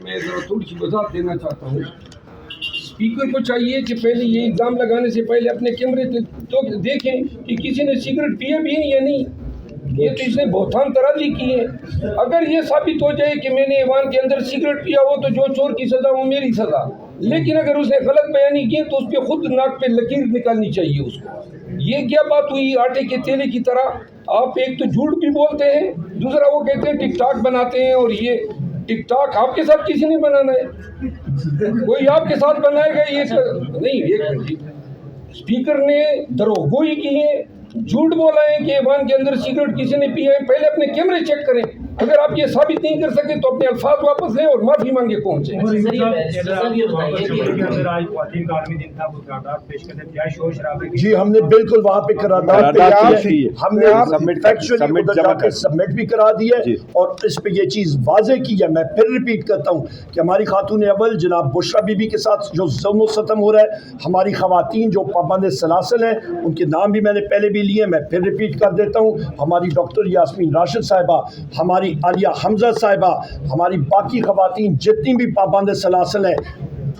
میں ذرا تھوڑی سی وضاحت دینا چاہتا ہوں. اسپیکر کو چاہیے کہ پہلے یہ الزام لگانے سے پہلے اپنے کیمرے تو دیکھیں کہ کسی نے سگریٹ پیا بھی ہے یا نہیں. یہ تو اس نے بہتان ترازی کی ہے. اگر یہ ثابت ہو جائے کہ میں نے ایوان کے اندر سگریٹ پیا ہو تو جو چور کی سزا وہ میری سزا. لیکن اگر اس نے غلط بیانی کی تو اس پہ خود ناک پہ لکیر نکالنی چاہیے اس کو. یہ کیا بات ہوئی آٹے کے تیلے کی طرح؟ آپ ایک تو جھوٹ بھی بولتے ہیں, دوسرا وہ کہتے ہیں ٹک ٹاک بناتے ہیں. اور یہ ٹک ٹاک آپ کے ساتھ کسی نے بنانا ہے؟ کوئی آپ کے ساتھ بنائے گا یہ نہیں. ایک منٹ, اسپیکر نے دروغگوئی کی ہے, جھوٹ بولا ہے کہ ایوان کے اندر سگریٹ کسی نے پیا ہے. پہلے اپنے کیمرے چیک کریں. اگر آپ یہ ثابت نہیں کر سکے تو اپنے الفاظ واپس لیں اور معافی مانگے پہنچیں. جی ہم نے بالکل وہاں پہ قرارداد ہم نے سبمٹ بھی کرا دی ہے اور اس پہ یہ چیز واضح کی ہے. میں پھر ریپیٹ کرتا ہوں کہ ہماری خاتون اول جناب بشرا بی بی کے ساتھ جو ظلم و ستم ہو رہا ہے, ہماری خواتین جو پابند سلاسل ہیں ان کے نام بھی میں نے پہلے بھی لیے, میں پھر ریپیٹ کر دیتا ہوں. ہماری ڈاکٹر یاسمین راشد صاحبہ, ہماری عالیہ حمزہ صاحبہ, ہماری باقی خواتین جتنی بھی پابند سلاسل ہیں,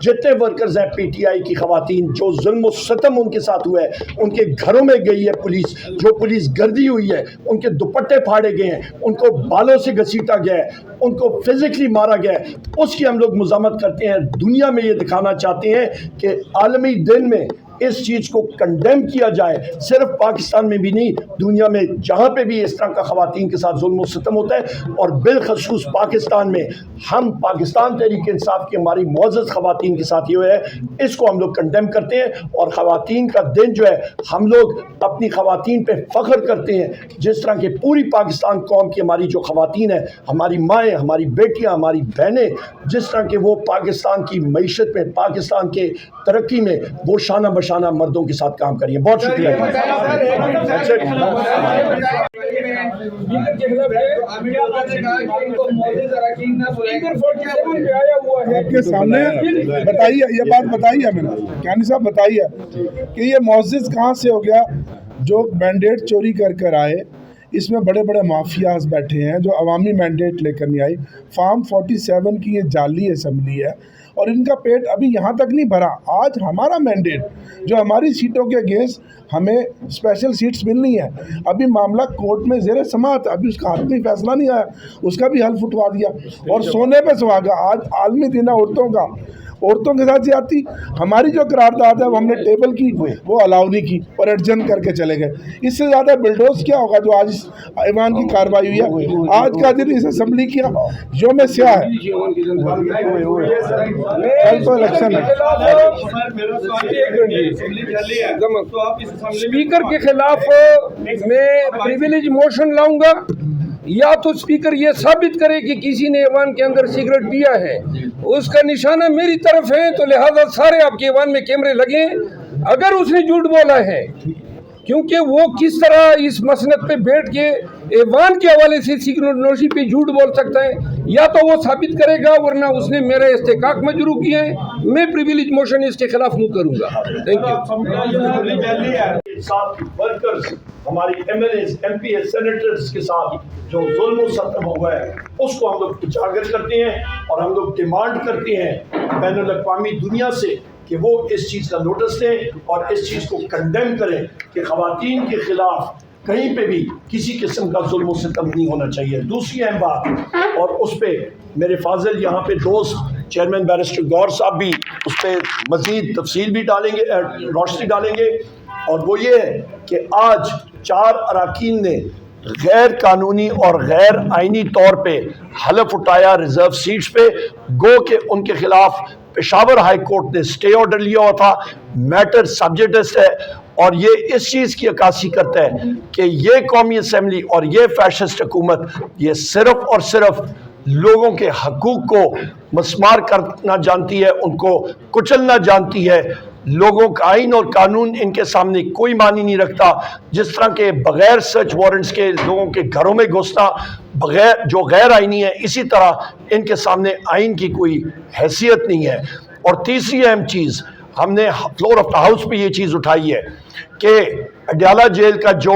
جتنے ورکرز ہیں پی ٹی آئی کی خواتین, جو ظلم و ستم ان کے ساتھ ہوا ہے, ان کے گھروں میں گئی ہے پولیس, جو پولیس گردی ہوئی ہے, ان کے دوپٹے پھاڑے گئے ہیں, ان کو بالوں سے گھسیٹا گیا ہے, ان کو فزیکلی مارا گیا ہے, اس کی ہم لوگ مذمت کرتے ہیں. دنیا میں یہ دکھانا چاہتے ہیں کہ عالمی دن میں اس چیز کو کنڈیم کیا جائے. صرف پاکستان میں بھی نہیں, دنیا میں جہاں پہ بھی اس طرح کا خواتین کے ساتھ ظلم و ستم ہوتا ہے, اور بالخصوص پاکستان میں, ہم پاکستان تحریک انصاف کی ہماری معزز خواتین کے ساتھ یہ ہے, اس کو ہم لوگ کنڈیم کرتے ہیں. اور خواتین کا دن جو ہے, ہم لوگ اپنی خواتین پہ فخر کرتے ہیں, جس طرح کہ پوری پاکستان قوم کی ہماری جو خواتین ہیں, ہماری مائیں, ہماری بیٹیاں, ہماری بہنیں, جس طرح کہ وہ پاکستان کی معیشت میں, پاکستان کے ترقی میں وہ شانہ بشانہ مردوں کے ساتھ کام کریے. بہت شکریہ. آپ کے سامنے بتائیے, یہ بات بتائیے میں نے, کیانی صاحب بتائیے کہ یہ معزز کہاں سے ہو گیا جو مینڈیٹ چوری کر کر آئے. اس میں بڑے بڑے مافیاز بیٹھے ہیں جو عوامی مینڈیٹ لے کر نہیں آئی. فارم 47 کی یہ جعلی اسمبلی ہے اور ان کا پیٹ ابھی یہاں تک نہیں بھرا. آج ہمارا مینڈیٹ جو ہماری سیٹوں کے اگینسٹ ہمیں اسپیشل سیٹس ملنی ہے, ابھی معاملہ کورٹ میں زیر سماعت, ابھی اس کا حتمی فیصلہ نہیں آیا, اس کا بھی حل پھٹوا دیا. اور سونے پہ سہاگا, آج عالمی دن ہے عورتوں کا, عورتوں کے ساتھ زیادتی. ہماری جو قرارداد ہے وہ ہم نے ٹیبل کی, وہ الاؤ نہیں کی اور ایڈجن کر کے چلے گئے. اس سے زیادہ بلڈوز کیا ہوگا جو آج ایوان کی کارروائی ہوئی ہے. آج کا دن اس اسمبلی کی یوم سیاہ ہے, کل تو الیکشن ہے. اسپیکر کے خلاف میں پریویلیج موشن لاؤں گا, یا تو اسپیکر یہ ثابت کرے کہ کسی نے ایوان کے اندر سگریٹ پیا ہے, اس کا نشانہ میری طرف ہے, تو لہذا سارے آپ کے ایوان میں کیمرے لگیں. اگر اس نے جھوٹ بولا ہے, کیونکہ وہ کس طرح اس مسند پہ بیٹھ کے ایوان کے حوالے سے سگریٹ نوشی پہ جھوٹ بول سکتا ہے, یا تو وہ ثابت کرے گا, ورنہ اس نے میرے استحقاق مجروح کیے ہیں, میں پریویلیج موشن اس کے خلاف منہ کروں گا. Thank you. ورکرز, ہماری M L As, M P s, senators کے ساتھ جو ظلم و ستم ہوا ہے, اس کو ہم لوگ اجاگر کرتے ہیں اور ہم لوگ ڈیمانڈ کرتے ہیں بین الاقوامی دنیا سے کہ وہ اس چیز کا نوٹس لیں اور اس چیز کو کنڈیم کریں کہ خواتین کے خلاف کہیں پہ بھی کسی قسم کا ظلم و ستم نہیں ہونا چاہیے. دوسری اہم بات, اور اس پہ میرے فاضل یہاں پہ دوست چیئرمین بیرسٹر گور صاحب بھی اس پہ مزید تفصیل بھی ڈالیں گے, روشنی ڈالیں گے, اور وہ یہ ہے کہ آج 4 اراکین نے غیر قانونی اور غیر آئینی طور پہ حلف اٹھایا ریزرو سیٹس پہ, گو کہ ان کے خلاف پشاور ہائی کورٹ نے اسٹے آرڈر لیا ہوا تھا. میٹر سبجیکٹس ہے, اور یہ اس چیز کی عکاسی کرتا ہے کہ یہ قومی اسمبلی اور یہ فیشسٹ حکومت یہ صرف اور صرف لوگوں کے حقوق کو مسمار کرنا جانتی ہے, ان کو کچلنا جانتی ہے. لوگوں کا آئین اور قانون ان کے سامنے کوئی معنی نہیں رکھتا. جس طرح کے بغیر سرچ وارنٹس کے لوگوں کے گھروں میں گھسنا بغیر جو غیر آئینی ہے, اسی طرح ان کے سامنے آئین کی کوئی حیثیت نہیں ہے. اور تیسری اہم چیز, ہم نے فلور آف دا ہاؤس پہ یہ چیز اٹھائی ہے کہ اڈیالہ جیل کا جو